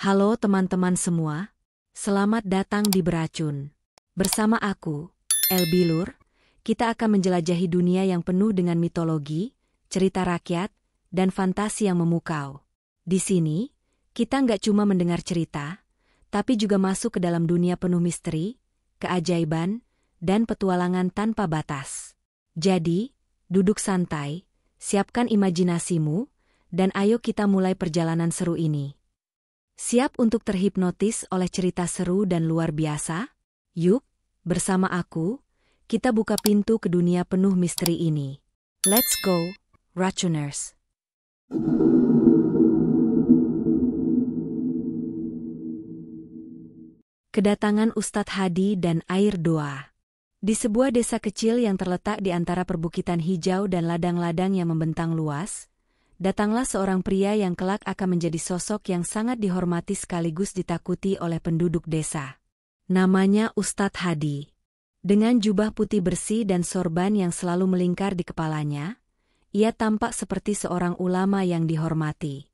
Halo teman-teman semua, selamat datang di Beracun. Bersama aku, Elbilur, kita akan menjelajahi dunia yang penuh dengan mitologi, cerita rakyat, dan fantasi yang memukau. Di sini, kita nggak cuma mendengar cerita, tapi juga masuk ke dalam dunia penuh misteri, keajaiban, dan petualangan tanpa batas. Jadi, duduk santai, siapkan imajinasimu, dan ayo kita mulai perjalanan seru ini. Siap untuk terhipnotis oleh cerita seru dan luar biasa? Yuk, bersama aku, kita buka pintu ke dunia penuh misteri ini. Let's go, Racuners! Kedatangan Ustadz Hadi dan air doa. Di sebuah desa kecil yang terletak di antara perbukitan hijau dan ladang-ladang yang membentang luas, datanglah seorang pria yang kelak akan menjadi sosok yang sangat dihormati sekaligus ditakuti oleh penduduk desa. Namanya Ustadz Hadi. Dengan jubah putih bersih dan sorban yang selalu melingkar di kepalanya, ia tampak seperti seorang ulama yang dihormati.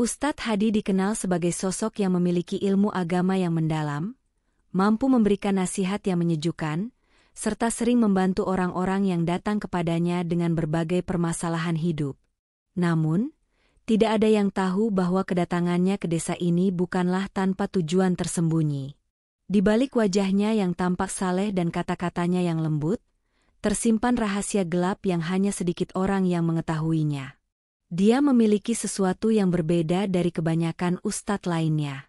Ustadz Hadi dikenal sebagai sosok yang memiliki ilmu agama yang mendalam, mampu memberikan nasihat yang menyejukkan, serta sering membantu orang-orang yang datang kepadanya dengan berbagai permasalahan hidup. Namun, tidak ada yang tahu bahwa kedatangannya ke desa ini bukanlah tanpa tujuan tersembunyi. Di balik wajahnya yang tampak saleh dan kata-katanya yang lembut, tersimpan rahasia gelap yang hanya sedikit orang yang mengetahuinya. Dia memiliki sesuatu yang berbeda dari kebanyakan ustadz lainnya.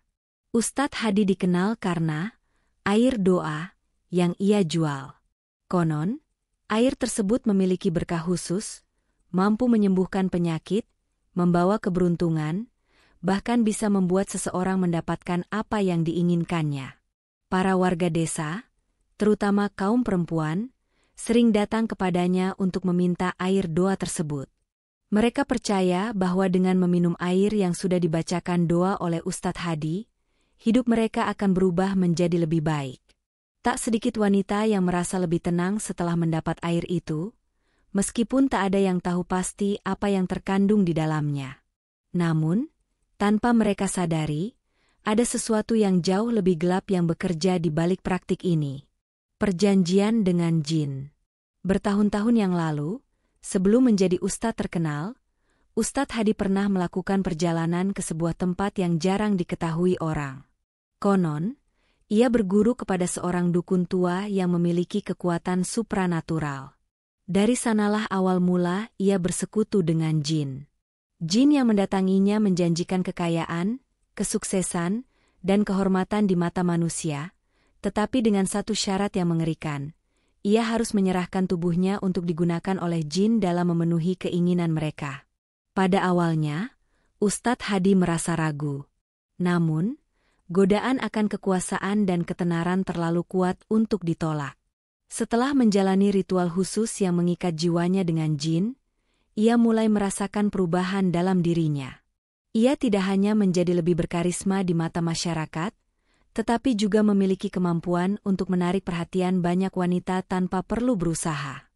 Ustadz Hadi dikenal karena air doa yang ia jual. Konon, air tersebut memiliki berkah khusus, mampu menyembuhkan penyakit, membawa keberuntungan, bahkan bisa membuat seseorang mendapatkan apa yang diinginkannya. Para warga desa, terutama kaum perempuan, sering datang kepadanya untuk meminta air doa tersebut. Mereka percaya bahwa dengan meminum air yang sudah dibacakan doa oleh Ustadz Hadi, hidup mereka akan berubah menjadi lebih baik. Tak sedikit wanita yang merasa lebih tenang setelah mendapat air itu, meskipun tak ada yang tahu pasti apa yang terkandung di dalamnya. Namun, tanpa mereka sadari, ada sesuatu yang jauh lebih gelap yang bekerja di balik praktik ini. Perjanjian dengan jin. Bertahun-tahun yang lalu, sebelum menjadi ustadz terkenal, Ustadz Hadi pernah melakukan perjalanan ke sebuah tempat yang jarang diketahui orang. Konon, ia berguru kepada seorang dukun tua yang memiliki kekuatan supranatural. Dari sanalah awal mula ia bersekutu dengan jin. Jin yang mendatanginya menjanjikan kekayaan, kesuksesan, dan kehormatan di mata manusia, tetapi dengan satu syarat yang mengerikan. Ia harus menyerahkan tubuhnya untuk digunakan oleh jin dalam memenuhi keinginan mereka. Pada awalnya, Ustadz Hadi merasa ragu. Namun, godaan akan kekuasaan dan ketenaran terlalu kuat untuk ditolak. Setelah menjalani ritual khusus yang mengikat jiwanya dengan jin, ia mulai merasakan perubahan dalam dirinya. Ia tidak hanya menjadi lebih berkarisma di mata masyarakat, tetapi juga memiliki kemampuan untuk menarik perhatian banyak wanita tanpa perlu berusaha.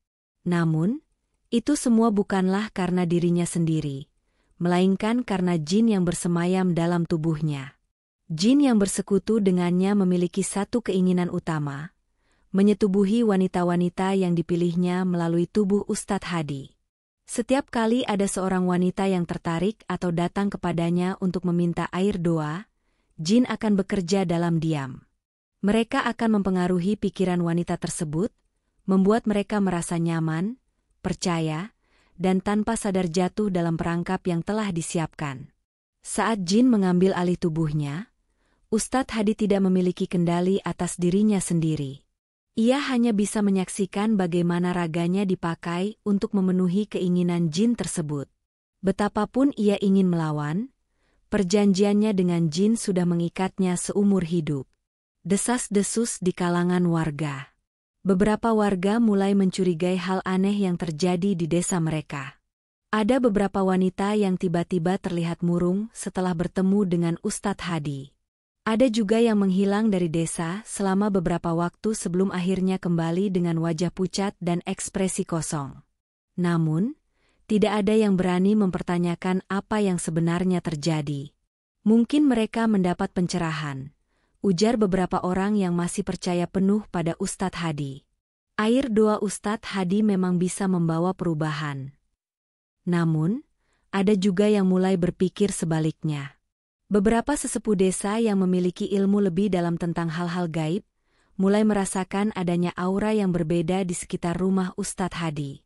Namun, itu semua bukanlah karena dirinya sendiri, melainkan karena jin yang bersemayam dalam tubuhnya. Jin yang bersekutu dengannya memiliki satu keinginan utama, menyetubuhi wanita-wanita yang dipilihnya melalui tubuh Ustadz Hadi. Setiap kali ada seorang wanita yang tertarik atau datang kepadanya untuk meminta air doa, jin akan bekerja dalam diam. Mereka akan mempengaruhi pikiran wanita tersebut, membuat mereka merasa nyaman, percaya, dan tanpa sadar jatuh dalam perangkap yang telah disiapkan. Saat jin mengambil alih tubuhnya, Ustadz Hadi tidak memiliki kendali atas dirinya sendiri. Ia hanya bisa menyaksikan bagaimana raganya dipakai untuk memenuhi keinginan jin tersebut. Betapapun ia ingin melawan, perjanjiannya dengan jin sudah mengikatnya seumur hidup. Desas-desus di kalangan warga. Beberapa warga mulai mencurigai hal aneh yang terjadi di desa mereka. Ada beberapa wanita yang tiba-tiba terlihat murung setelah bertemu dengan Ustadz Hadi. Ada juga yang menghilang dari desa selama beberapa waktu sebelum akhirnya kembali dengan wajah pucat dan ekspresi kosong. Namun, tidak ada yang berani mempertanyakan apa yang sebenarnya terjadi. Mungkin mereka mendapat pencerahan, ujar beberapa orang yang masih percaya penuh pada Ustadz Hadi. Air doa Ustadz Hadi memang bisa membawa perubahan. Namun, ada juga yang mulai berpikir sebaliknya. Beberapa sesepuh desa yang memiliki ilmu lebih dalam tentang hal-hal gaib, mulai merasakan adanya aura yang berbeda di sekitar rumah Ustadz Hadi.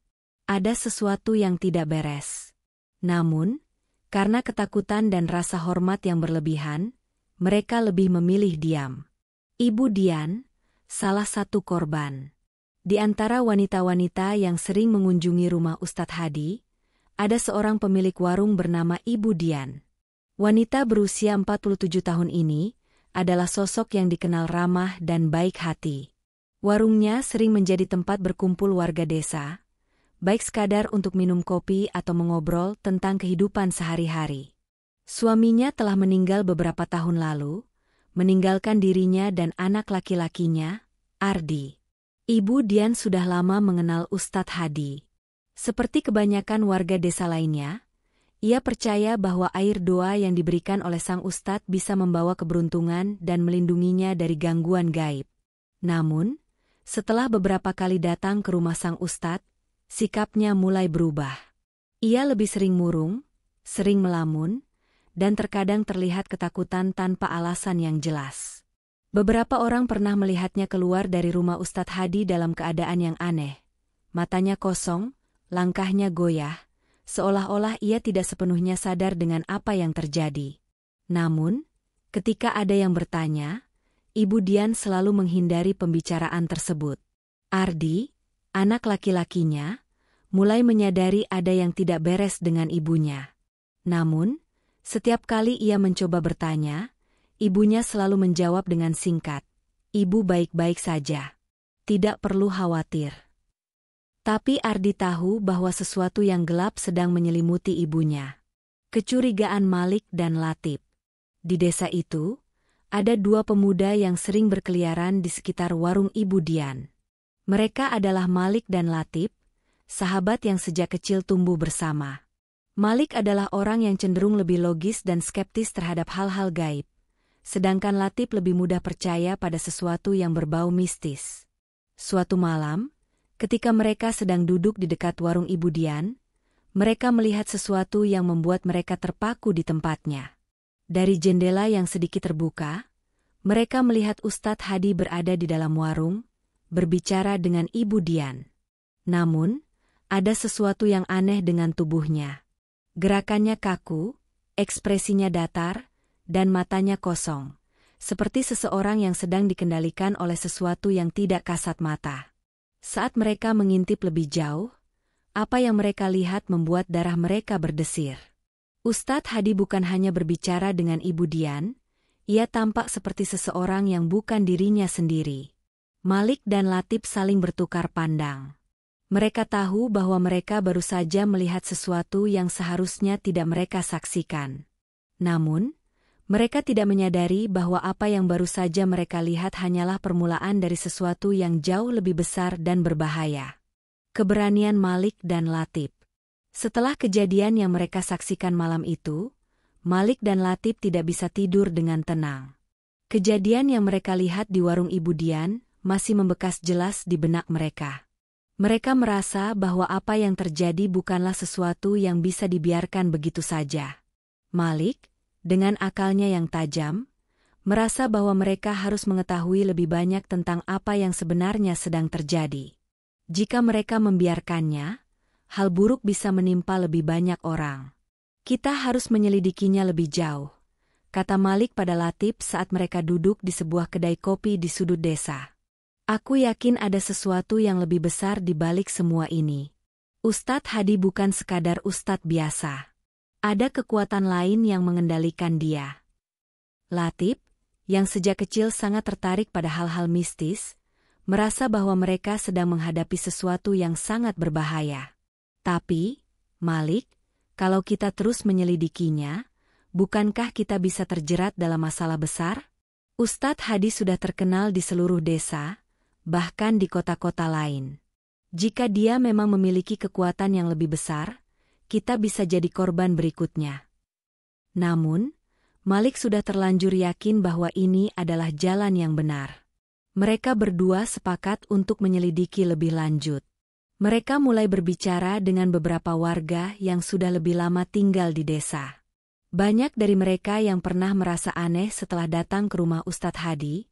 Ada sesuatu yang tidak beres. Namun, karena ketakutan dan rasa hormat yang berlebihan, mereka lebih memilih diam. Ibu Dian, salah satu korban. Di antara wanita-wanita yang sering mengunjungi rumah Ustadz Hadi, ada seorang pemilik warung bernama Ibu Dian. Wanita berusia 47 tahun ini adalah sosok yang dikenal ramah dan baik hati. Warungnya sering menjadi tempat berkumpul warga desa, baik sekadar untuk minum kopi atau mengobrol tentang kehidupan sehari-hari. Suaminya telah meninggal beberapa tahun lalu, meninggalkan dirinya dan anak laki-lakinya, Ardi. Ibu Dian sudah lama mengenal Ustadz Hadi. Seperti kebanyakan warga desa lainnya, ia percaya bahwa air doa yang diberikan oleh sang Ustadz bisa membawa keberuntungan dan melindunginya dari gangguan gaib. Namun, setelah beberapa kali datang ke rumah sang Ustadz, sikapnya mulai berubah. Ia lebih sering murung, sering melamun, dan terkadang terlihat ketakutan tanpa alasan yang jelas. Beberapa orang pernah melihatnya keluar dari rumah Ustadz Hadi dalam keadaan yang aneh. Matanya kosong, langkahnya goyah, seolah-olah ia tidak sepenuhnya sadar dengan apa yang terjadi. Namun, ketika ada yang bertanya, Ibu Dian selalu menghindari pembicaraan tersebut. Ardi, anak laki-lakinya, mulai menyadari ada yang tidak beres dengan ibunya. Namun, setiap kali ia mencoba bertanya, ibunya selalu menjawab dengan singkat, "Ibu baik-baik saja. Tidak perlu khawatir." Tapi Ardi tahu bahwa sesuatu yang gelap sedang menyelimuti ibunya. Kecurigaan Malik dan Latif. Di desa itu, ada dua pemuda yang sering berkeliaran di sekitar warung Ibu Dian. Mereka adalah Malik dan Latif, sahabat yang sejak kecil tumbuh bersama. Malik adalah orang yang cenderung lebih logis dan skeptis terhadap hal-hal gaib, sedangkan Latif lebih mudah percaya pada sesuatu yang berbau mistis. Suatu malam, ketika mereka sedang duduk di dekat warung Ibu Dian, mereka melihat sesuatu yang membuat mereka terpaku di tempatnya. Dari jendela yang sedikit terbuka, mereka melihat Ustadz Hadi berada di dalam warung, berbicara dengan Ibu Dian. Namun, ada sesuatu yang aneh dengan tubuhnya. Gerakannya kaku, ekspresinya datar, dan matanya kosong, seperti seseorang yang sedang dikendalikan oleh sesuatu yang tidak kasat mata. Saat mereka mengintip lebih jauh, apa yang mereka lihat membuat darah mereka berdesir. Ustadz Hadi bukan hanya berbicara dengan Ibu Dian, ia tampak seperti seseorang yang bukan dirinya sendiri. Malik dan Latif saling bertukar pandang. Mereka tahu bahwa mereka baru saja melihat sesuatu yang seharusnya tidak mereka saksikan. Namun, mereka tidak menyadari bahwa apa yang baru saja mereka lihat hanyalah permulaan dari sesuatu yang jauh lebih besar dan berbahaya. Keberanian Malik dan Latif. Setelah kejadian yang mereka saksikan malam itu, Malik dan Latif tidak bisa tidur dengan tenang. Kejadian yang mereka lihat di warung Ibu Dian masih membekas jelas di benak mereka. Mereka merasa bahwa apa yang terjadi bukanlah sesuatu yang bisa dibiarkan begitu saja. Malik, dengan akalnya yang tajam, merasa bahwa mereka harus mengetahui lebih banyak tentang apa yang sebenarnya sedang terjadi. Jika mereka membiarkannya, hal buruk bisa menimpa lebih banyak orang. Kita harus menyelidikinya lebih jauh, kata Malik pada Latif saat mereka duduk di sebuah kedai kopi di sudut desa. Aku yakin ada sesuatu yang lebih besar di balik semua ini. Ustadz Hadi bukan sekadar ustadz biasa. Ada kekuatan lain yang mengendalikan dia. Latif, yang sejak kecil sangat tertarik pada hal-hal mistis, merasa bahwa mereka sedang menghadapi sesuatu yang sangat berbahaya. Tapi, Malik, kalau kita terus menyelidikinya, bukankah kita bisa terjerat dalam masalah besar? Ustadz Hadi sudah terkenal di seluruh desa, bahkan di kota-kota lain. Jika dia memang memiliki kekuatan yang lebih besar, kita bisa jadi korban berikutnya. Namun, Malik sudah terlanjur yakin bahwa ini adalah jalan yang benar. Mereka berdua sepakat untuk menyelidiki lebih lanjut. Mereka mulai berbicara dengan beberapa warga yang sudah lebih lama tinggal di desa. Banyak dari mereka yang pernah merasa aneh setelah datang ke rumah Ustadz Hadi,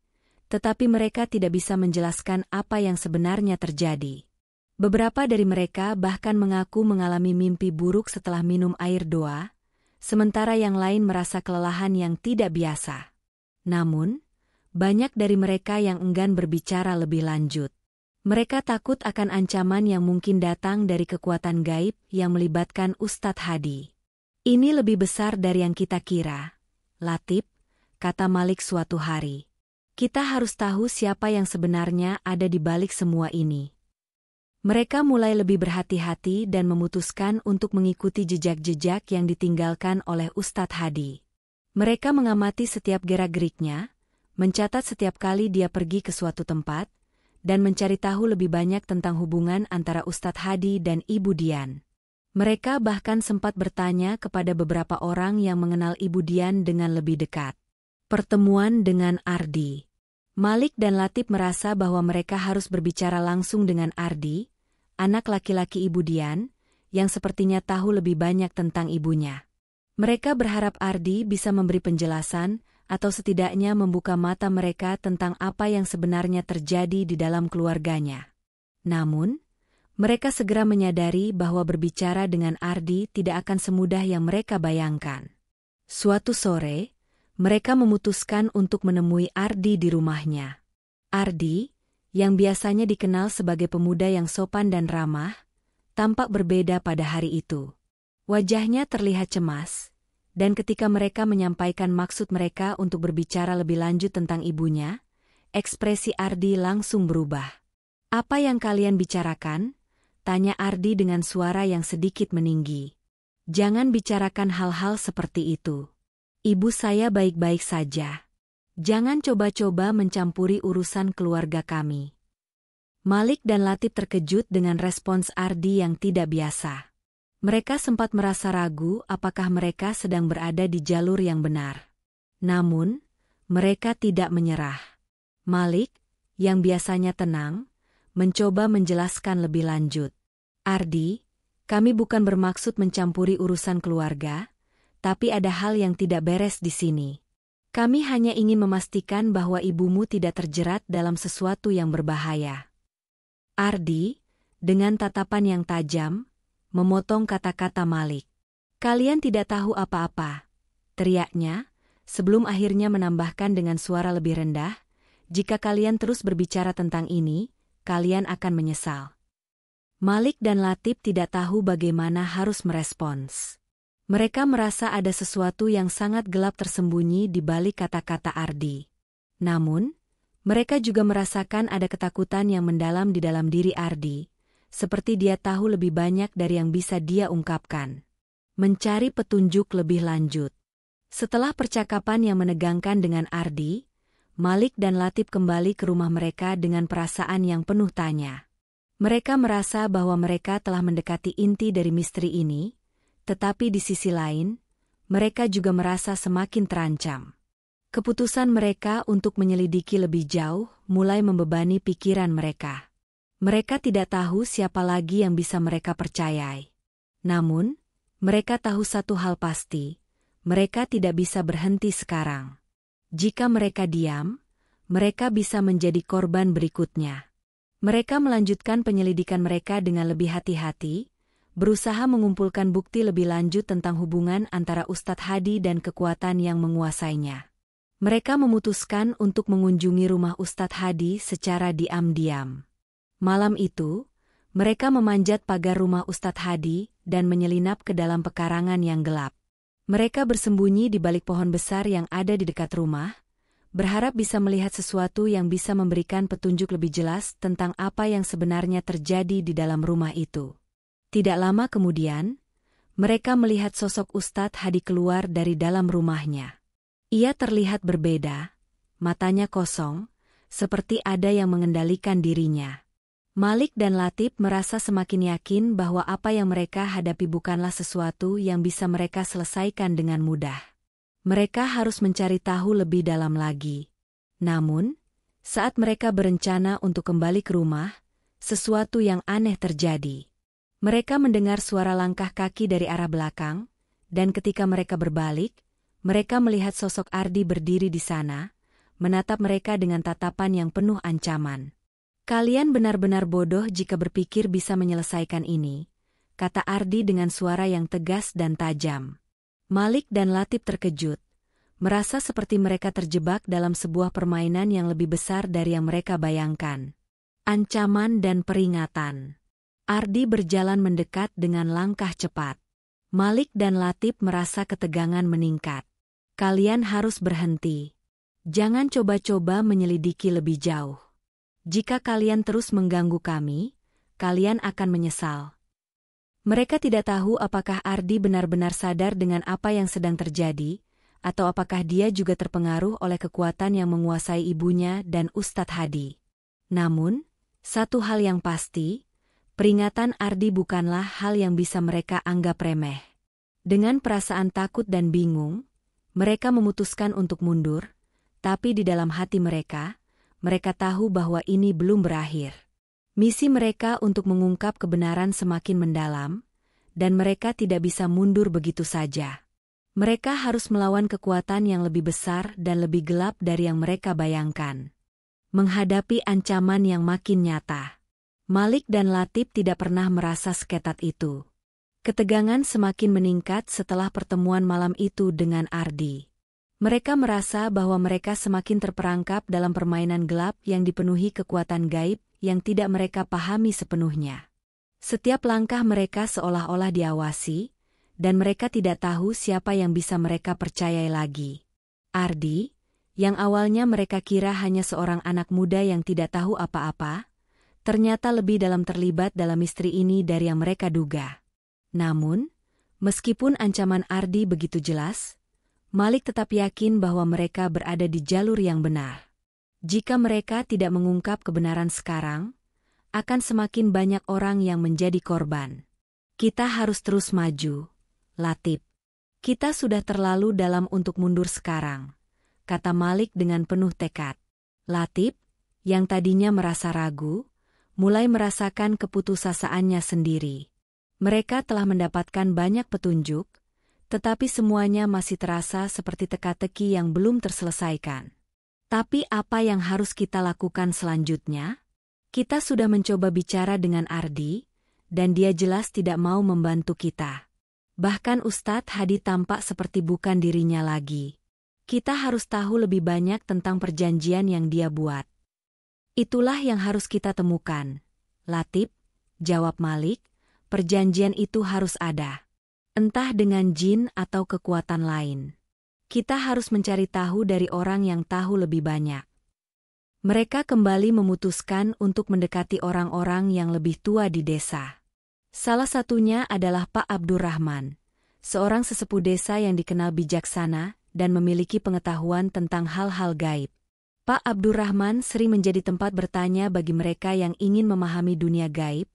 tetapi mereka tidak bisa menjelaskan apa yang sebenarnya terjadi. Beberapa dari mereka bahkan mengaku mengalami mimpi buruk setelah minum air doa, sementara yang lain merasa kelelahan yang tidak biasa. Namun, banyak dari mereka yang enggan berbicara lebih lanjut. Mereka takut akan ancaman yang mungkin datang dari kekuatan gaib yang melibatkan Ustadz Hadi. Ini lebih besar dari yang kita kira, Latif, kata Malik suatu hari. Kita harus tahu siapa yang sebenarnya ada di balik semua ini. Mereka mulai lebih berhati-hati dan memutuskan untuk mengikuti jejak-jejak yang ditinggalkan oleh Ustadz Hadi. Mereka mengamati setiap gerak-geriknya, mencatat setiap kali dia pergi ke suatu tempat, dan mencari tahu lebih banyak tentang hubungan antara Ustadz Hadi dan Ibu Dian. Mereka bahkan sempat bertanya kepada beberapa orang yang mengenal Ibu Dian dengan lebih dekat. Pertemuan dengan Ardi. Malik dan Latif merasa bahwa mereka harus berbicara langsung dengan Ardi, anak laki-laki Ibu Dian, yang sepertinya tahu lebih banyak tentang ibunya. Mereka berharap Ardi bisa memberi penjelasan, atau setidaknya membuka mata mereka tentang apa yang sebenarnya terjadi di dalam keluarganya. Namun, mereka segera menyadari bahwa berbicara dengan Ardi tidak akan semudah yang mereka bayangkan. Suatu sore, mereka memutuskan untuk menemui Ardi di rumahnya. Ardi, yang biasanya dikenal sebagai pemuda yang sopan dan ramah, tampak berbeda pada hari itu. Wajahnya terlihat cemas, dan ketika mereka menyampaikan maksud mereka untuk berbicara lebih lanjut tentang ibunya, ekspresi Ardi langsung berubah. "Apa yang kalian bicarakan?" tanya Ardi dengan suara yang sedikit meninggi. "Jangan bicarakan hal-hal seperti itu. Ibu saya baik-baik saja. Jangan coba-coba mencampuri urusan keluarga kami." Malik dan Latif terkejut dengan respons Ardi yang tidak biasa. Mereka sempat merasa ragu apakah mereka sedang berada di jalur yang benar. Namun, mereka tidak menyerah. Malik, yang biasanya tenang, mencoba menjelaskan lebih lanjut. "Ardi, kami bukan bermaksud mencampuri urusan keluarga, tapi ada hal yang tidak beres di sini. Kami hanya ingin memastikan bahwa ibumu tidak terjerat dalam sesuatu yang berbahaya." Ardi, dengan tatapan yang tajam, memotong kata-kata Malik. "Kalian tidak tahu apa-apa," teriaknya, sebelum akhirnya menambahkan dengan suara lebih rendah, "Jika kalian terus berbicara tentang ini, kalian akan menyesal." Malik dan Latif tidak tahu bagaimana harus merespons. Mereka merasa ada sesuatu yang sangat gelap tersembunyi di balik kata-kata Ardi. Namun, mereka juga merasakan ada ketakutan yang mendalam di dalam diri Ardi, seperti dia tahu lebih banyak dari yang bisa dia ungkapkan. Mencari petunjuk lebih lanjut. Setelah percakapan yang menegangkan dengan Ardi, Malik dan Latif kembali ke rumah mereka dengan perasaan yang penuh tanya. Mereka merasa bahwa mereka telah mendekati inti dari misteri ini, tetapi di sisi lain, mereka juga merasa semakin terancam. Keputusan mereka untuk menyelidiki lebih jauh mulai membebani pikiran mereka. Mereka tidak tahu siapa lagi yang bisa mereka percayai. Namun, mereka tahu satu hal pasti, mereka tidak bisa berhenti sekarang. Jika mereka diam, mereka bisa menjadi korban berikutnya. Mereka melanjutkan penyelidikan mereka dengan lebih hati-hati, berusaha mengumpulkan bukti lebih lanjut tentang hubungan antara Ustadz Hadi dan kekuatan yang menguasainya. Mereka memutuskan untuk mengunjungi rumah Ustadz Hadi secara diam-diam. Malam itu, mereka memanjat pagar rumah Ustadz Hadi dan menyelinap ke dalam pekarangan yang gelap. Mereka bersembunyi di balik pohon besar yang ada di dekat rumah, berharap bisa melihat sesuatu yang bisa memberikan petunjuk lebih jelas tentang apa yang sebenarnya terjadi di dalam rumah itu. Tidak lama kemudian, mereka melihat sosok Ustadz Hadi keluar dari dalam rumahnya. Ia terlihat berbeda, matanya kosong, seperti ada yang mengendalikan dirinya. Malik dan Latif merasa semakin yakin bahwa apa yang mereka hadapi bukanlah sesuatu yang bisa mereka selesaikan dengan mudah. Mereka harus mencari tahu lebih dalam lagi. Namun, saat mereka berencana untuk kembali ke rumah, sesuatu yang aneh terjadi. Mereka mendengar suara langkah kaki dari arah belakang, dan ketika mereka berbalik, mereka melihat sosok Ardi berdiri di sana, menatap mereka dengan tatapan yang penuh ancaman. "Kalian benar-benar bodoh jika berpikir bisa menyelesaikan ini," kata Ardi dengan suara yang tegas dan tajam. Malik dan Latif terkejut, merasa seperti mereka terjebak dalam sebuah permainan yang lebih besar dari yang mereka bayangkan. Ancaman dan peringatan. Ardi berjalan mendekat dengan langkah cepat. Malik dan Latif merasa ketegangan meningkat. "Kalian harus berhenti. Jangan coba-coba menyelidiki lebih jauh. Jika kalian terus mengganggu kami, kalian akan menyesal." Mereka tidak tahu apakah Ardi benar-benar sadar dengan apa yang sedang terjadi, atau apakah dia juga terpengaruh oleh kekuatan yang menguasai ibunya dan Ustadz Hadi. Namun, satu hal yang pasti, peringatan Ardi bukanlah hal yang bisa mereka anggap remeh. Dengan perasaan takut dan bingung, mereka memutuskan untuk mundur, tapi di dalam hati mereka tahu bahwa ini belum berakhir. Misi mereka untuk mengungkap kebenaran semakin mendalam, dan mereka tidak bisa mundur begitu saja. Mereka harus melawan kekuatan yang lebih besar dan lebih gelap dari yang mereka bayangkan. Menghadapi ancaman yang makin nyata. Malik dan Latif tidak pernah merasa seketat itu. Ketegangan semakin meningkat setelah pertemuan malam itu dengan Ardi. Mereka merasa bahwa mereka semakin terperangkap dalam permainan gelap yang dipenuhi kekuatan gaib yang tidak mereka pahami sepenuhnya. Setiap langkah mereka seolah-olah diawasi, dan mereka tidak tahu siapa yang bisa mereka percayai lagi. Ardi, yang awalnya mereka kira hanya seorang anak muda yang tidak tahu apa-apa, ternyata lebih dalam terlibat dalam misteri ini dari yang mereka duga. Namun, meskipun ancaman Ardi begitu jelas, Malik tetap yakin bahwa mereka berada di jalur yang benar. Jika mereka tidak mengungkap kebenaran sekarang, akan semakin banyak orang yang menjadi korban. "Kita harus terus maju, Latif. Kita sudah terlalu dalam untuk mundur sekarang," kata Malik dengan penuh tekad. Latif, yang tadinya merasa ragu, mulai merasakan keputusasaannya sendiri. Mereka telah mendapatkan banyak petunjuk, tetapi semuanya masih terasa seperti teka-teki yang belum terselesaikan. Tapi apa yang harus kita lakukan selanjutnya? Kita sudah mencoba bicara dengan Ardi, dan dia jelas tidak mau membantu kita. Bahkan Ustadz Hadi tampak seperti bukan dirinya lagi. Kita harus tahu lebih banyak tentang perjanjian yang dia buat. "Itulah yang harus kita temukan, Latif," jawab Malik. "Perjanjian itu harus ada. Entah dengan jin atau kekuatan lain. Kita harus mencari tahu dari orang yang tahu lebih banyak." Mereka kembali memutuskan untuk mendekati orang-orang yang lebih tua di desa. Salah satunya adalah Pak Abdurrahman, seorang sesepuh desa yang dikenal bijaksana dan memiliki pengetahuan tentang hal-hal gaib. Pak Abdurrahman sering menjadi tempat bertanya bagi mereka yang ingin memahami dunia gaib,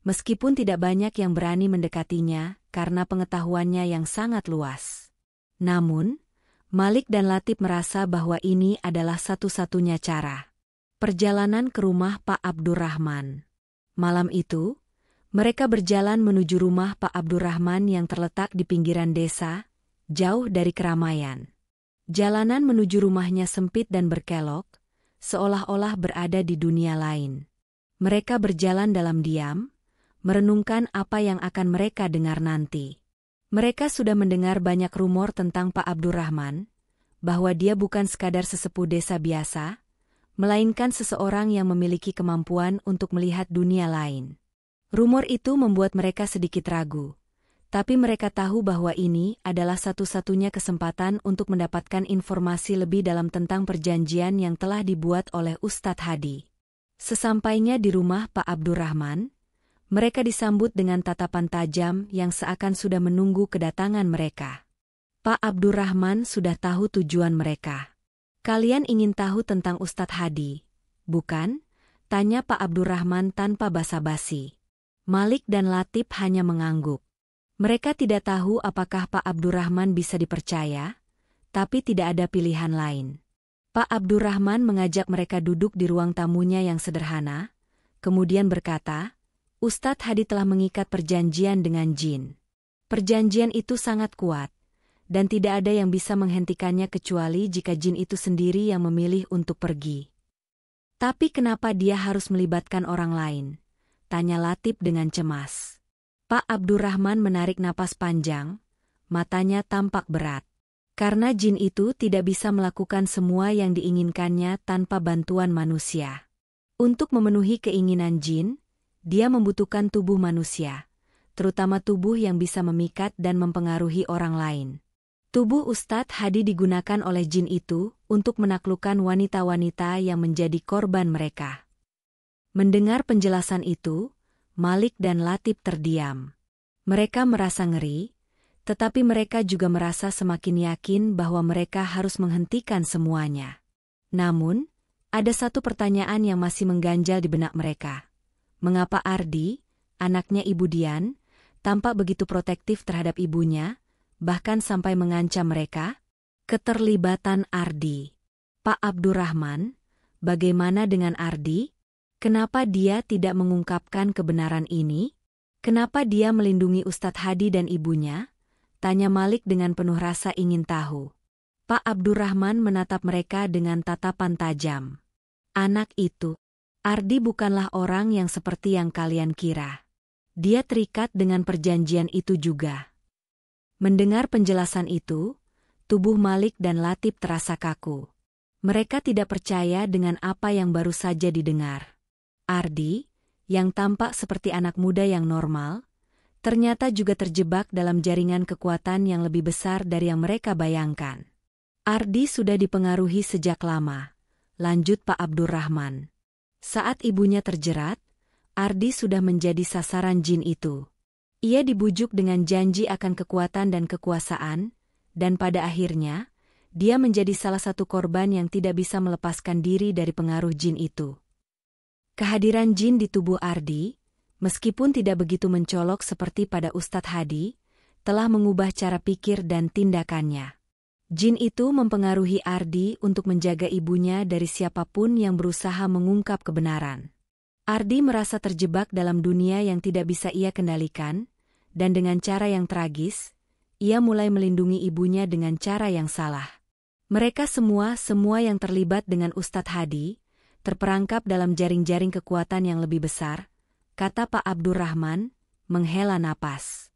meskipun tidak banyak yang berani mendekatinya karena pengetahuannya yang sangat luas. Namun, Malik dan Latif merasa bahwa ini adalah satu-satunya cara. Perjalanan ke rumah Pak Abdurrahman. Malam itu, mereka berjalan menuju rumah Pak Abdurrahman yang terletak di pinggiran desa, jauh dari keramaian. Jalanan menuju rumahnya sempit dan berkelok, seolah-olah berada di dunia lain. Mereka berjalan dalam diam, merenungkan apa yang akan mereka dengar nanti. Mereka sudah mendengar banyak rumor tentang Pak Abdurrahman, bahwa dia bukan sekadar sesepuh desa biasa, melainkan seseorang yang memiliki kemampuan untuk melihat dunia lain. Rumor itu membuat mereka sedikit ragu. Tapi mereka tahu bahwa ini adalah satu-satunya kesempatan untuk mendapatkan informasi lebih dalam tentang perjanjian yang telah dibuat oleh Ustadz Hadi. Sesampainya di rumah Pak Abdurrahman, mereka disambut dengan tatapan tajam yang seakan sudah menunggu kedatangan mereka. Pak Abdurrahman sudah tahu tujuan mereka. "Kalian ingin tahu tentang Ustadz Hadi, bukan?" tanya Pak Abdurrahman tanpa basa-basi. Malik dan Latif hanya mengangguk. Mereka tidak tahu apakah Pak Abdurrahman bisa dipercaya, tapi tidak ada pilihan lain. Pak Abdurrahman mengajak mereka duduk di ruang tamunya yang sederhana, kemudian berkata, Ustadz Hadi telah mengikat perjanjian dengan jin. Perjanjian itu sangat kuat, dan tidak ada yang bisa menghentikannya kecuali jika jin itu sendiri yang memilih untuk pergi. Tapi kenapa dia harus melibatkan orang lain? Tanya Latif dengan cemas. Pak Abdurrahman menarik napas panjang, matanya tampak berat. Karena jin itu tidak bisa melakukan semua yang diinginkannya tanpa bantuan manusia. Untuk memenuhi keinginan jin, dia membutuhkan tubuh manusia, terutama tubuh yang bisa memikat dan mempengaruhi orang lain. Tubuh Ustadz Hadi digunakan oleh jin itu untuk menaklukkan wanita-wanita yang menjadi korban mereka. Mendengar penjelasan itu, Malik dan Latif terdiam. Mereka merasa ngeri, tetapi mereka juga merasa semakin yakin bahwa mereka harus menghentikan semuanya. Namun, ada satu pertanyaan yang masih mengganjal di benak mereka. Mengapa Ardi, anaknya Ibu Dian, tampak begitu protektif terhadap ibunya, bahkan sampai mengancam mereka? Keterlibatan Ardi. Pak Abdurrahman, bagaimana dengan Ardi? Kenapa dia tidak mengungkapkan kebenaran ini? Kenapa dia melindungi Ustadz Hadi dan ibunya? Tanya Malik dengan penuh rasa ingin tahu. Pak Abdurrahman menatap mereka dengan tatapan tajam. Anak itu, Ardi bukanlah orang yang seperti yang kalian kira. Dia terikat dengan perjanjian itu juga. Mendengar penjelasan itu, tubuh Malik dan Latif terasa kaku. Mereka tidak percaya dengan apa yang baru saja didengar. Ardi, yang tampak seperti anak muda yang normal, ternyata juga terjebak dalam jaringan kekuatan yang lebih besar dari yang mereka bayangkan. Ardi sudah dipengaruhi sejak lama, lanjut Pak Abdurrahman. Saat ibunya terjerat, Ardi sudah menjadi sasaran jin itu. Ia dibujuk dengan janji akan kekuatan dan kekuasaan, dan pada akhirnya, dia menjadi salah satu korban yang tidak bisa melepaskan diri dari pengaruh jin itu. Kehadiran jin di tubuh Ardi, meskipun tidak begitu mencolok seperti pada Ustadz Hadi, telah mengubah cara pikir dan tindakannya. Jin itu mempengaruhi Ardi untuk menjaga ibunya dari siapapun yang berusaha mengungkap kebenaran. Ardi merasa terjebak dalam dunia yang tidak bisa ia kendalikan, dan dengan cara yang tragis, ia mulai melindungi ibunya dengan cara yang salah. Mereka semua yang terlibat dengan Ustadz Hadi, terperangkap dalam jaring-jaring kekuatan yang lebih besar, kata Pak Abdurrahman, menghela napas.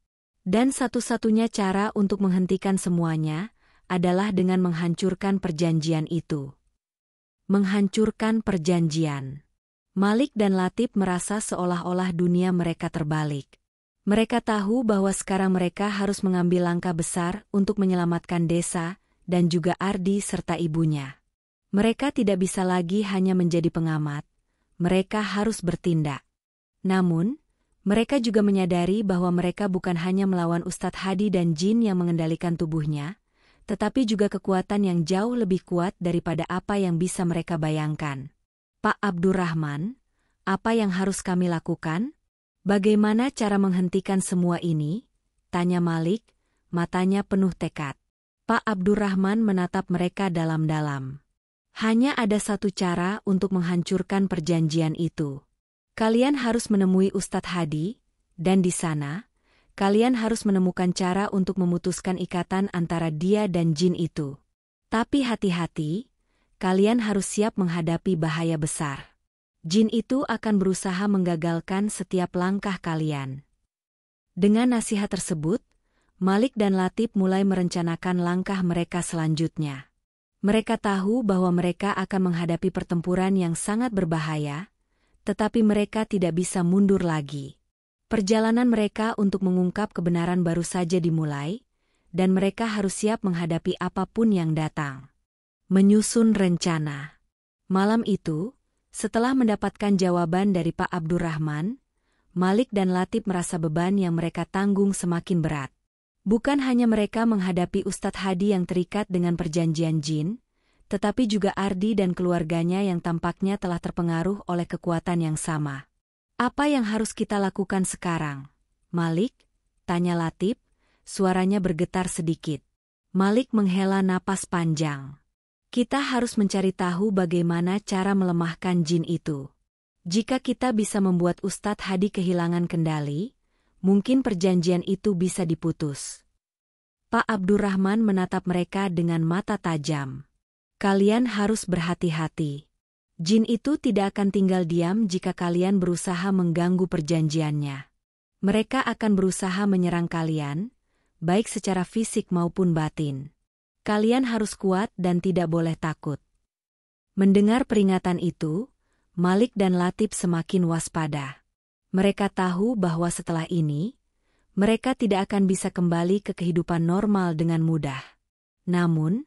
Dan satu-satunya cara untuk menghentikan semuanya adalah dengan menghancurkan perjanjian itu. Menghancurkan perjanjian. Malik dan Latif merasa seolah-olah dunia mereka terbalik. Mereka tahu bahwa sekarang mereka harus mengambil langkah besar untuk menyelamatkan desa dan juga Ardi serta ibunya. Mereka tidak bisa lagi hanya menjadi pengamat, mereka harus bertindak. Namun, mereka juga menyadari bahwa mereka bukan hanya melawan Ustadz Hadi dan jin yang mengendalikan tubuhnya, tetapi juga kekuatan yang jauh lebih kuat daripada apa yang bisa mereka bayangkan. Pak Abdurrahman, apa yang harus kami lakukan? Bagaimana cara menghentikan semua ini? Tanya Malik, matanya penuh tekad. Pak Abdurrahman menatap mereka dalam-dalam. Hanya ada satu cara untuk menghancurkan perjanjian itu. Kalian harus menemui Ustadz Hadi, dan di sana, kalian harus menemukan cara untuk memutuskan ikatan antara dia dan jin itu. Tapi hati-hati, kalian harus siap menghadapi bahaya besar. Jin itu akan berusaha menggagalkan setiap langkah kalian. Dengan nasihat tersebut, Malik dan Latif mulai merencanakan langkah mereka selanjutnya. Mereka tahu bahwa mereka akan menghadapi pertempuran yang sangat berbahaya, tetapi mereka tidak bisa mundur lagi. Perjalanan mereka untuk mengungkap kebenaran baru saja dimulai, dan mereka harus siap menghadapi apapun yang datang. Menyusun rencana. Malam itu, setelah mendapatkan jawaban dari Pak Abdurrahman, Malik dan Latif merasa beban yang mereka tanggung semakin berat. Bukan hanya mereka menghadapi Ustadz Hadi yang terikat dengan perjanjian jin, tetapi juga Ardi dan keluarganya yang tampaknya telah terpengaruh oleh kekuatan yang sama. Apa yang harus kita lakukan sekarang, Malik? Tanya Latif, suaranya bergetar sedikit. Malik menghela napas panjang. Kita harus mencari tahu bagaimana cara melemahkan jin itu. Jika kita bisa membuat Ustadz Hadi kehilangan kendali, mungkin perjanjian itu bisa diputus. Pak Abdurrahman menatap mereka dengan mata tajam. Kalian harus berhati-hati. Jin itu tidak akan tinggal diam jika kalian berusaha mengganggu perjanjiannya. Mereka akan berusaha menyerang kalian, baik secara fisik maupun batin. Kalian harus kuat dan tidak boleh takut. Mendengar peringatan itu, Malik dan Latif semakin waspada. Mereka tahu bahwa setelah ini, mereka tidak akan bisa kembali ke kehidupan normal dengan mudah. Namun,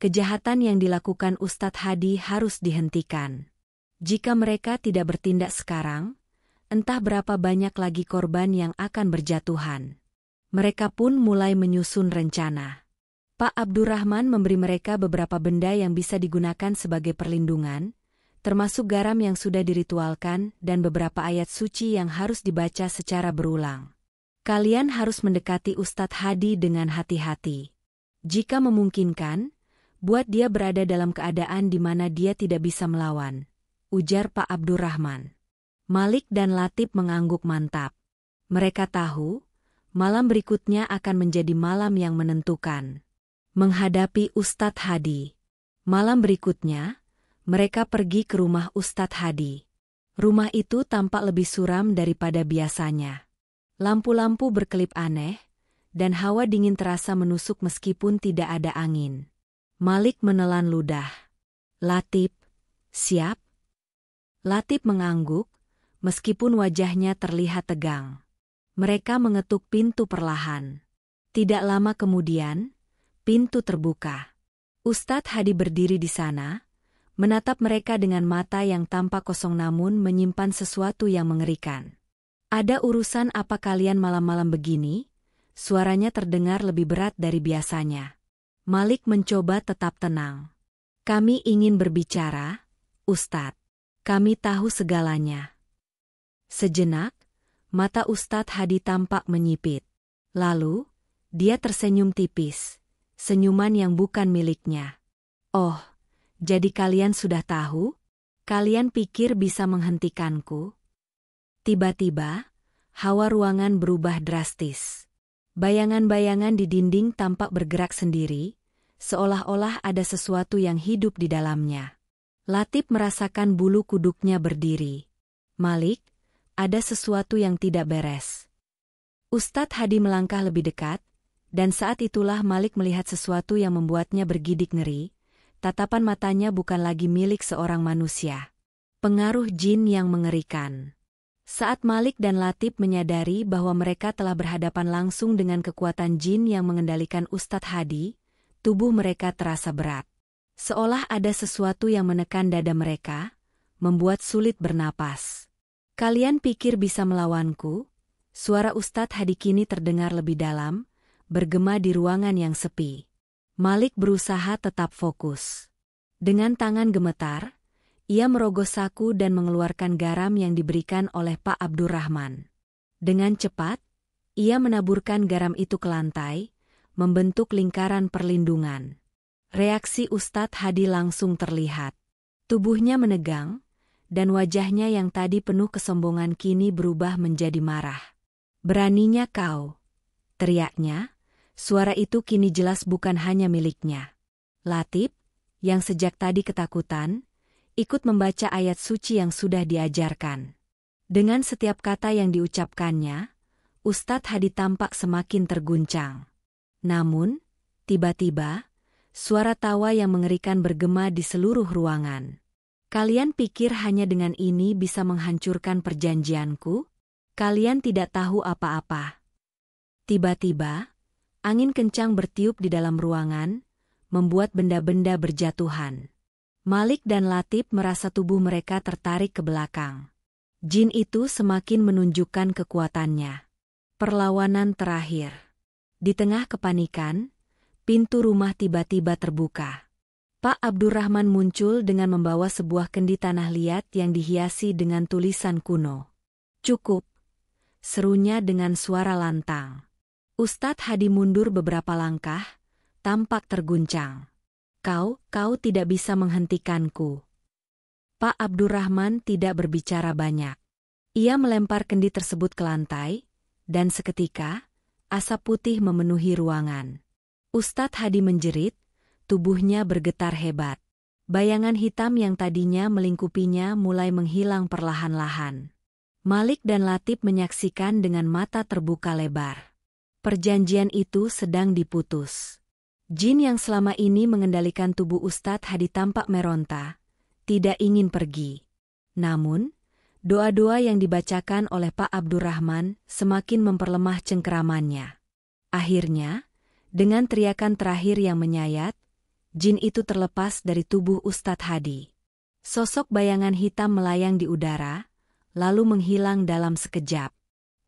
kejahatan yang dilakukan Ustadz Hadi harus dihentikan. Jika mereka tidak bertindak sekarang, entah berapa banyak lagi korban yang akan berjatuhan. Mereka pun mulai menyusun rencana. Pak Abdurrahman memberi mereka beberapa benda yang bisa digunakan sebagai perlindungan, termasuk garam yang sudah diritualkan dan beberapa ayat suci yang harus dibaca secara berulang. Kalian harus mendekati Ustadz Hadi dengan hati-hati. Jika memungkinkan, buat dia berada dalam keadaan di mana dia tidak bisa melawan, ujar Pak Abdurrahman. Malik dan Latif mengangguk mantap. Mereka tahu, malam berikutnya akan menjadi malam yang menentukan. Menghadapi Ustadz Hadi. Malam berikutnya, mereka pergi ke rumah Ustadz Hadi. Rumah itu tampak lebih suram daripada biasanya. Lampu-lampu berkelip aneh, dan hawa dingin terasa menusuk meskipun tidak ada angin. Malik menelan ludah. Latif, siap? Latif mengangguk, meskipun wajahnya terlihat tegang. Mereka mengetuk pintu perlahan. Tidak lama kemudian, pintu terbuka. Ustadz Hadi berdiri di sana, menatap mereka dengan mata yang tampak kosong namun menyimpan sesuatu yang mengerikan. Ada urusan apa kalian malam-malam begini? Suaranya terdengar lebih berat dari biasanya. Malik mencoba tetap tenang. Kami ingin berbicara, Ustadz. Kami tahu segalanya. Sejenak, mata Ustadz Hadi tampak menyipit. Lalu, dia tersenyum tipis. Senyuman yang bukan miliknya. Oh, jadi kalian sudah tahu? Kalian pikir bisa menghentikanku? Tiba-tiba, hawa ruangan berubah drastis. Bayangan-bayangan di dinding tampak bergerak sendiri, seolah-olah ada sesuatu yang hidup di dalamnya. Latif merasakan bulu kuduknya berdiri. Malik, ada sesuatu yang tidak beres. Ustadz Hadi melangkah lebih dekat, dan saat itulah Malik melihat sesuatu yang membuatnya bergidik ngeri. Tatapan matanya bukan lagi milik seorang manusia. Pengaruh jin yang mengerikan. Saat Malik dan Latif menyadari bahwa mereka telah berhadapan langsung dengan kekuatan jin yang mengendalikan Ustadz Hadi, tubuh mereka terasa berat. Seolah ada sesuatu yang menekan dada mereka, membuat sulit bernapas. Kalian pikir bisa melawanku? Suara Ustadz Hadi kini terdengar lebih dalam, bergema di ruangan yang sepi. Malik berusaha tetap fokus. Dengan tangan gemetar, ia merogoh saku dan mengeluarkan garam yang diberikan oleh Pak Abdurrahman. Dengan cepat, ia menaburkan garam itu ke lantai, membentuk lingkaran perlindungan. Reaksi Ustadz Hadi langsung terlihat. Tubuhnya menegang, dan wajahnya yang tadi penuh kesombongan kini berubah menjadi marah. Beraninya kau, teriaknya. Suara itu kini jelas bukan hanya miliknya. Latif, yang sejak tadi ketakutan, ikut membaca ayat suci yang sudah diajarkan. Dengan setiap kata yang diucapkannya, Ustadz Hadi tampak semakin terguncang. Namun, tiba-tiba, suara tawa yang mengerikan bergema di seluruh ruangan. Kalian pikir hanya dengan ini bisa menghancurkan perjanjianku? Kalian tidak tahu apa-apa. Tiba-tiba, angin kencang bertiup di dalam ruangan, membuat benda-benda berjatuhan. Malik dan Latif merasa tubuh mereka tertarik ke belakang. Jin itu semakin menunjukkan kekuatannya. Perlawanan terakhir. Di tengah kepanikan, pintu rumah tiba-tiba terbuka. Pak Abdurrahman muncul dengan membawa sebuah kendi tanah liat yang dihiasi dengan tulisan kuno. Cukup, serunya dengan suara lantang. Ustadz Hadi mundur beberapa langkah, tampak terguncang. Kau tidak bisa menghentikanku." Pak Abdurrahman tidak berbicara banyak. Ia melempar kendi tersebut ke lantai, dan seketika, asap putih memenuhi ruangan. Ustadz Hadi menjerit, tubuhnya bergetar hebat. Bayangan hitam yang tadinya melingkupinya mulai menghilang perlahan-lahan. Malik dan Latif menyaksikan dengan mata terbuka lebar. Perjanjian itu sedang diputus. Jin yang selama ini mengendalikan tubuh Ustadz Hadi tampak meronta, tidak ingin pergi. Namun, doa-doa yang dibacakan oleh Pak Abdurrahman semakin memperlemah cengkeramannya. Akhirnya, dengan teriakan terakhir yang menyayat, jin itu terlepas dari tubuh Ustadz Hadi. Sosok bayangan hitam melayang di udara, lalu menghilang dalam sekejap.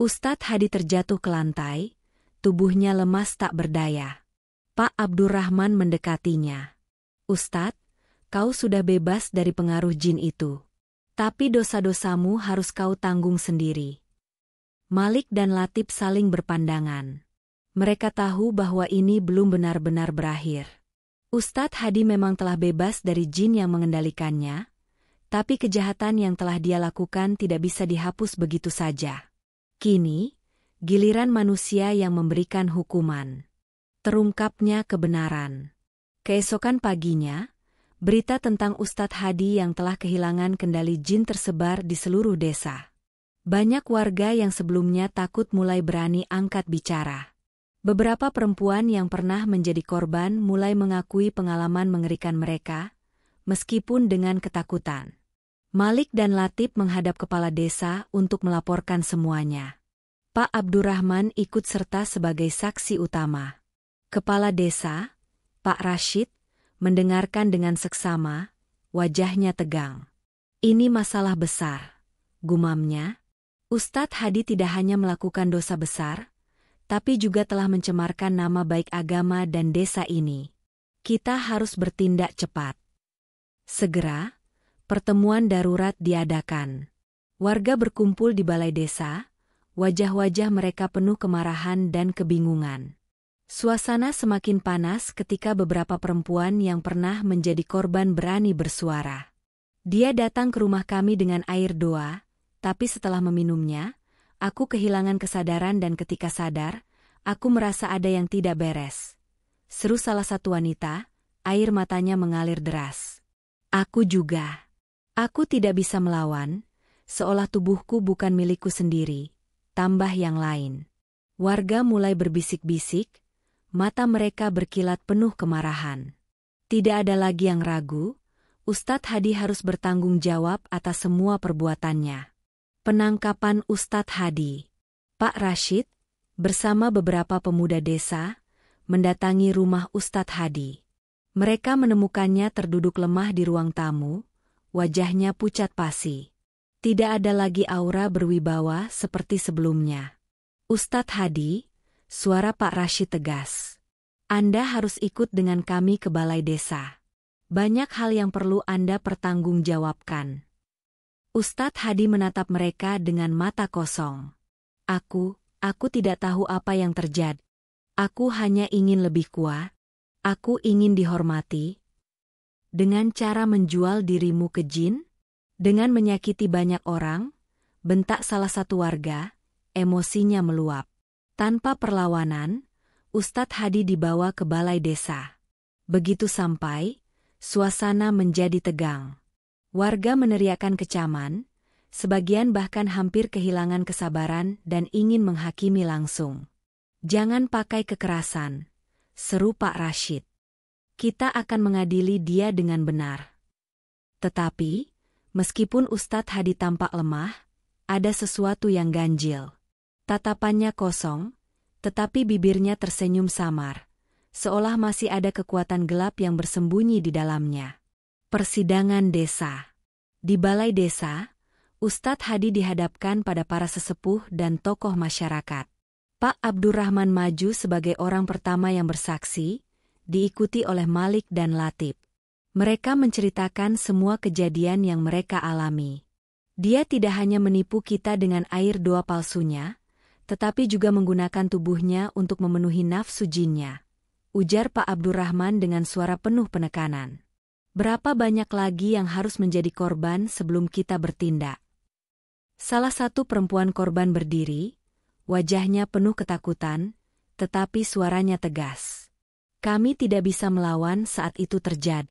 Ustadz Hadi terjatuh ke lantai, tubuhnya lemas tak berdaya. Pak Abdurrahman mendekatinya. "Ustadz, kau sudah bebas dari pengaruh jin itu. Tapi dosa-dosamu harus kau tanggung sendiri." Malik dan Latif saling berpandangan. Mereka tahu bahwa ini belum benar-benar berakhir. Ustadz Hadi memang telah bebas dari jin yang mengendalikannya, tapi kejahatan yang telah dia lakukan tidak bisa dihapus begitu saja. Kini, giliran manusia yang memberikan hukuman. Terungkapnya kebenaran. Keesokan paginya, berita tentang Ustadz Hadi yang telah kehilangan kendali jin tersebar di seluruh desa. Banyak warga yang sebelumnya takut mulai berani angkat bicara. Beberapa perempuan yang pernah menjadi korban mulai mengakui pengalaman mengerikan mereka, meskipun dengan ketakutan. Malik dan Latif menghadap kepala desa untuk melaporkan semuanya. Pak Abdurrahman ikut serta sebagai saksi utama. Kepala desa, Pak Rashid, mendengarkan dengan seksama, wajahnya tegang. "Ini masalah besar," gumamnya. "Ustadz Hadi tidak hanya melakukan dosa besar, tapi juga telah mencemarkan nama baik agama dan desa ini. Kita harus bertindak cepat." Segera, pertemuan darurat diadakan. Warga berkumpul di balai desa, wajah-wajah mereka penuh kemarahan dan kebingungan. Suasana semakin panas ketika beberapa perempuan yang pernah menjadi korban berani bersuara. "Dia datang ke rumah kami dengan air doa, tapi setelah meminumnya, aku kehilangan kesadaran dan ketika sadar, aku merasa ada yang tidak beres," seru salah satu wanita, air matanya mengalir deras. "Aku juga. Aku tidak bisa melawan, seolah tubuhku bukan milikku sendiri," tambah yang lain. Warga mulai berbisik-bisik, mata mereka berkilat penuh kemarahan. Tidak ada lagi yang ragu, Ustadz Hadi harus bertanggung jawab atas semua perbuatannya. Penangkapan Ustadz Hadi. Pak Rashid, bersama beberapa pemuda desa, mendatangi rumah Ustadz Hadi. Mereka menemukannya terduduk lemah di ruang tamu, wajahnya pucat pasi. Tidak ada lagi aura berwibawa seperti sebelumnya. "Ustadz Hadi," suara Pak Rashid tegas, "Anda harus ikut dengan kami ke balai desa. Banyak hal yang perlu Anda pertanggungjawabkan." Ustadz Hadi menatap mereka dengan mata kosong. Aku tidak tahu apa yang terjadi. Aku hanya ingin lebih kuat. Aku ingin dihormati." "Dengan cara menjual dirimu ke jin? Dengan menyakiti banyak orang?" bentak salah satu warga, emosinya meluap. Tanpa perlawanan, Ustadz Hadi dibawa ke balai desa. Begitu sampai, suasana menjadi tegang. Warga meneriakkan kecaman, sebagian bahkan hampir kehilangan kesabaran dan ingin menghakimi langsung. "Jangan pakai kekerasan," seru Pak Rashid. "Kita akan mengadili dia dengan benar." Tetapi, meskipun Ustadz Hadi tampak lemah, ada sesuatu yang ganjil. Tatapannya kosong, tetapi bibirnya tersenyum samar, seolah masih ada kekuatan gelap yang bersembunyi di dalamnya. Persidangan desa. Di balai desa, Ustadz Hadi dihadapkan pada para sesepuh dan tokoh masyarakat. Pak Abdurrahman maju sebagai orang pertama yang bersaksi, diikuti oleh Malik dan Latif. Mereka menceritakan semua kejadian yang mereka alami. "Dia tidak hanya menipu kita dengan air doa palsunya, tetapi juga menggunakan tubuhnya untuk memenuhi nafsu jinnya," ujar Pak Abdurrahman dengan suara penuh penekanan. Berapa banyak lagi yang harus menjadi korban sebelum kita bertindak? Salah satu perempuan korban berdiri, wajahnya penuh ketakutan, tetapi suaranya tegas. Kami tidak bisa melawan saat itu terjadi.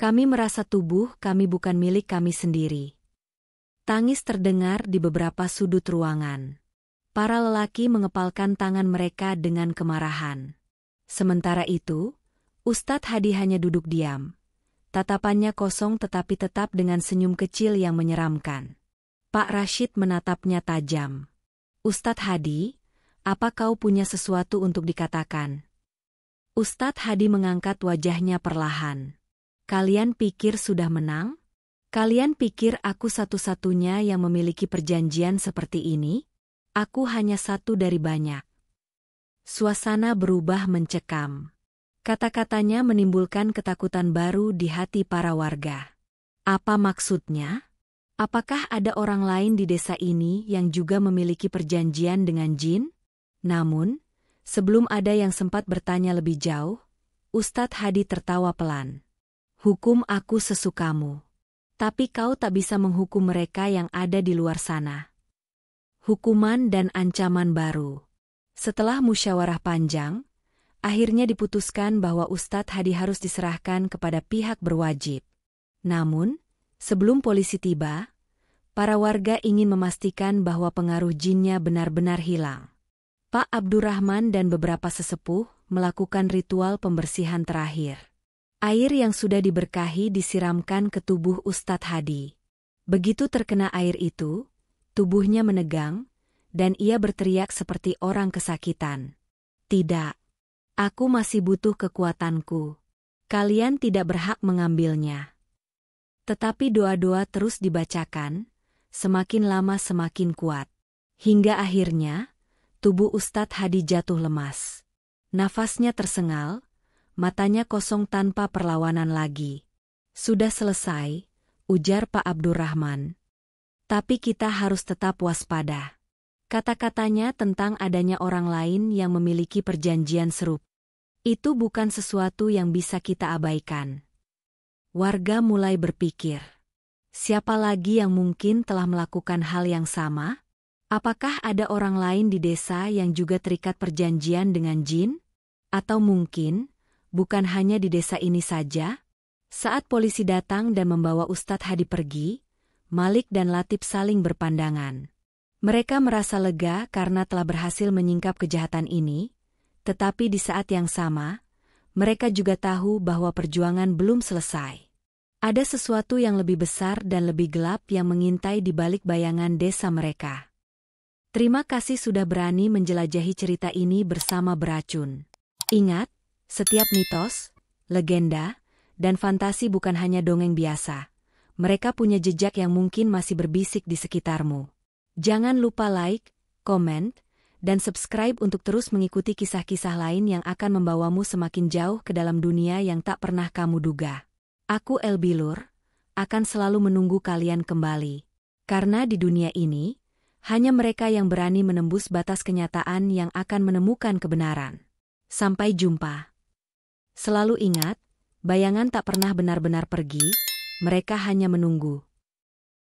Kami merasa tubuh kami bukan milik kami sendiri. Tangis terdengar di beberapa sudut ruangan. Para lelaki mengepalkan tangan mereka dengan kemarahan. Sementara itu, Ustadz Hadi hanya duduk diam. Tatapannya kosong tetapi tetap dengan senyum kecil yang menyeramkan. Pak Rashid menatapnya tajam. Ustadz Hadi, apa kau punya sesuatu untuk dikatakan? Ustadz Hadi mengangkat wajahnya perlahan. Kalian pikir sudah menang? Kalian pikir aku satu-satunya yang memiliki perjanjian seperti ini? Aku hanya satu dari banyak. Suasana berubah mencekam. Kata-katanya menimbulkan ketakutan baru di hati para warga. Apa maksudnya? Apakah ada orang lain di desa ini yang juga memiliki perjanjian dengan jin? Namun, sebelum ada yang sempat bertanya lebih jauh, Ustadz Hadi tertawa pelan. Hukum aku sesukamu. Tapi kau tak bisa menghukum mereka yang ada di luar sana. Hukuman dan ancaman baru. Setelah musyawarah panjang, akhirnya diputuskan bahwa Ustadz Hadi harus diserahkan kepada pihak berwajib. Namun, sebelum polisi tiba, para warga ingin memastikan bahwa pengaruh jinnya benar-benar hilang. Pak Abdurrahman dan beberapa sesepuh melakukan ritual pembersihan terakhir. Air yang sudah diberkahi disiramkan ke tubuh Ustadz Hadi. Begitu terkena air itu, tubuhnya menegang, dan ia berteriak seperti orang kesakitan. Tidak. Aku masih butuh kekuatanku. Kalian tidak berhak mengambilnya. Tetapi doa-doa terus dibacakan, semakin lama semakin kuat. Hingga akhirnya, tubuh Ustadz Hadi jatuh lemas. Nafasnya tersengal, matanya kosong tanpa perlawanan lagi. Sudah selesai, ujar Pak Abdurrahman. Tapi kita harus tetap waspada. Kata-katanya tentang adanya orang lain yang memiliki perjanjian serupa. Itu bukan sesuatu yang bisa kita abaikan. Warga mulai berpikir. Siapa lagi yang mungkin telah melakukan hal yang sama? Apakah ada orang lain di desa yang juga terikat perjanjian dengan jin? Atau mungkin, bukan hanya di desa ini saja? Saat polisi datang dan membawa Ustadz Hadi pergi, Malik dan Latif saling berpandangan. Mereka merasa lega karena telah berhasil menyingkap kejahatan ini, tetapi di saat yang sama, mereka juga tahu bahwa perjuangan belum selesai. Ada sesuatu yang lebih besar dan lebih gelap yang mengintai di balik bayangan desa mereka. Terima kasih sudah berani menjelajahi cerita ini bersama Beracun. Ingat, setiap mitos, legenda, dan fantasi bukan hanya dongeng biasa. Mereka punya jejak yang mungkin masih berbisik di sekitarmu. Jangan lupa like, komen, dan subscribe untuk terus mengikuti kisah-kisah lain yang akan membawamu semakin jauh ke dalam dunia yang tak pernah kamu duga. Aku El Bilur, akan selalu menunggu kalian kembali. Karena di dunia ini, hanya mereka yang berani menembus batas kenyataan yang akan menemukan kebenaran. Sampai jumpa. Selalu ingat, bayangan tak pernah benar-benar pergi, mereka hanya menunggu.